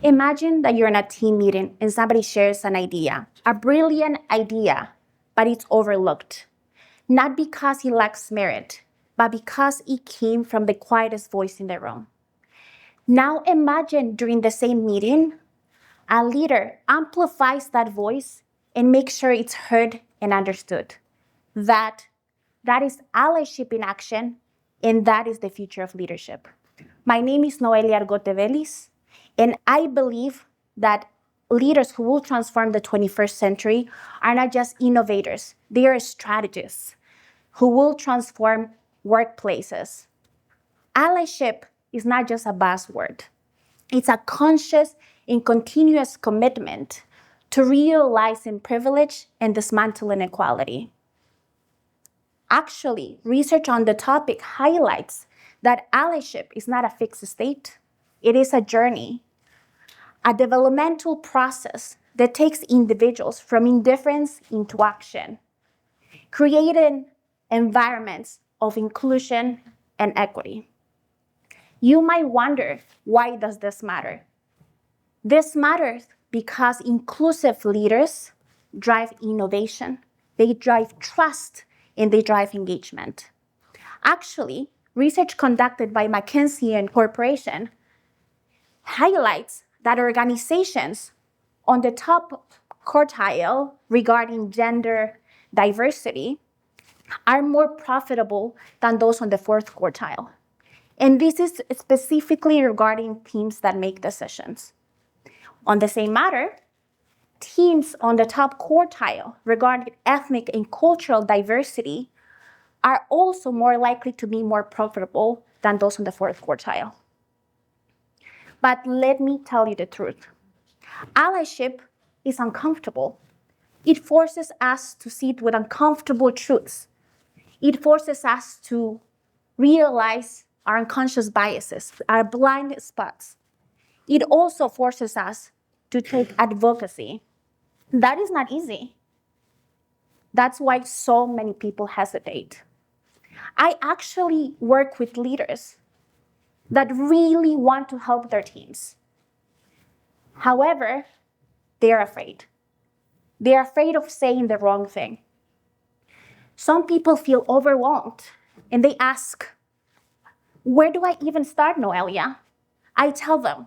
Imagine that you're in a team meeting and somebody shares an idea, a brilliant idea, but it's overlooked. Not because it lacks merit, but because it came from the quietest voice in the room. Now imagine during the same meeting, a leader amplifies that voice and makes sure it's heard and understood. That is allyship in action, and that is the future of leadership. My name is Nohelia Argote, and I believe that leaders who will transform the 21st century are not just innovators, they are strategists who will transform workplaces. Allyship is not just a buzzword. It's a conscious and continuous commitment to realizing privilege and dismantling inequality. Actually, research on the topic highlights that allyship is not a fixed state. It is a journey, a developmental process that takes individuals from indifference into action, creating environments of inclusion and equity. You might wonder, why does this matter? This matters because inclusive leaders drive innovation, they drive trust, and they drive engagement. Actually, research conducted by McKinsey and Corporation highlights that organizations on the top quartile regarding gender diversity are more profitable than those on the fourth quartile. And this is specifically regarding teams that make decisions. On the same matter, teams on the top quartile regarding ethnic and cultural diversity are also more likely to be more profitable than those on the fourth quartile. But let me tell you the truth. Allyship is uncomfortable. It forces us to sit with uncomfortable truths. It forces us to realize our unconscious biases, our blind spots. It also forces us to take advocacy. That is not easy. That's why so many people hesitate. I actually work with leaders that really want to help their teams. However, they're afraid. They're afraid of saying the wrong thing. Some people feel overwhelmed and they ask, where do I even start, Nohelia? I tell them,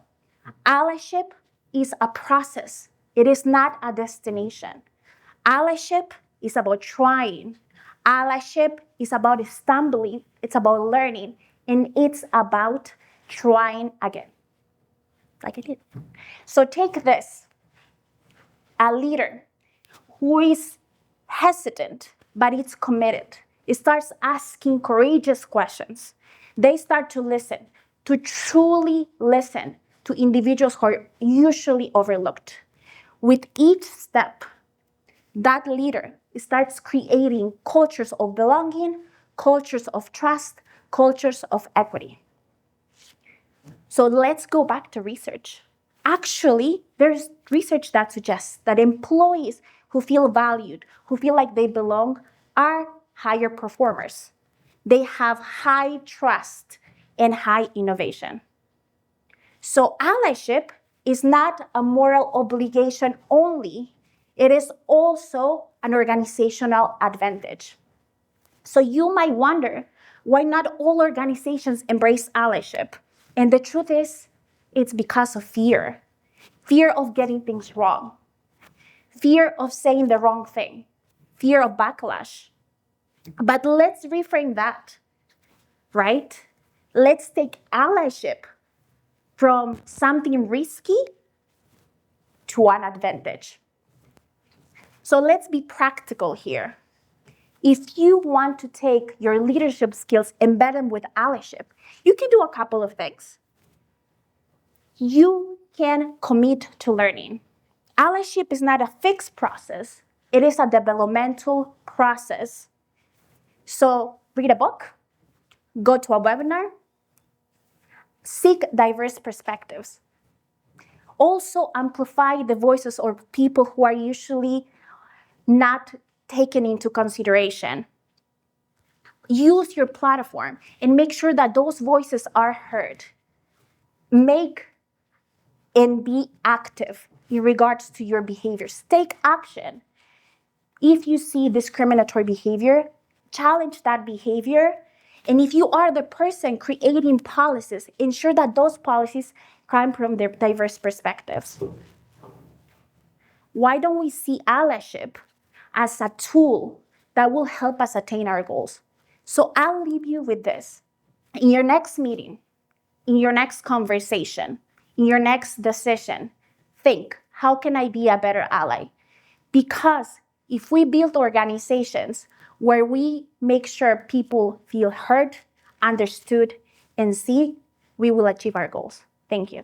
allyship is a process. It is not a destination. Allyship is about trying. Allyship is about stumbling. It's about learning. And it's about trying again, like I did. So take this. A leader who is hesitant, but it's committed. It starts asking courageous questions. They start to listen, to truly listen to individuals who are usually overlooked. With each step, that leader starts creating cultures of belonging, cultures of trust, cultures of equity. So let's go back to research. Actually, there's research that suggests that employees who feel valued, who feel like they belong, are higher performers. They have high trust and high innovation. So allyship is not a moral obligation only, it is also an organizational advantage. So you might wonder why not all organizations embrace allyship. And the truth is, it's because of fear. Fear of getting things wrong. Fear of saying the wrong thing. Fear of backlash. But let's reframe that, right? Let's take allyship from something risky to an advantage. So let's be practical here. If you want to take your leadership skills, embed them with allyship, you can do a couple of things. You can commit to learning. Allyship is not a fixed process. It is a developmental process. So read a book, go to a webinar, seek diverse perspectives. Also amplify the voices of people who are usually not taken into consideration. Use your platform and make sure that those voices are heard. Make and be active in regards to your behaviors. Take action. If you see discriminatory behavior, challenge that behavior. And if you are the person creating policies, ensure that those policies come from their diverse perspectives. Why don't we see allyship as a tool that will help us attain our goals? So I'll leave you with this. In your next meeting, in your next conversation, in your next decision, think, how can I be a better ally? Because if we build organizations where we make sure people feel heard, understood, and seen, we will achieve our goals. Thank you.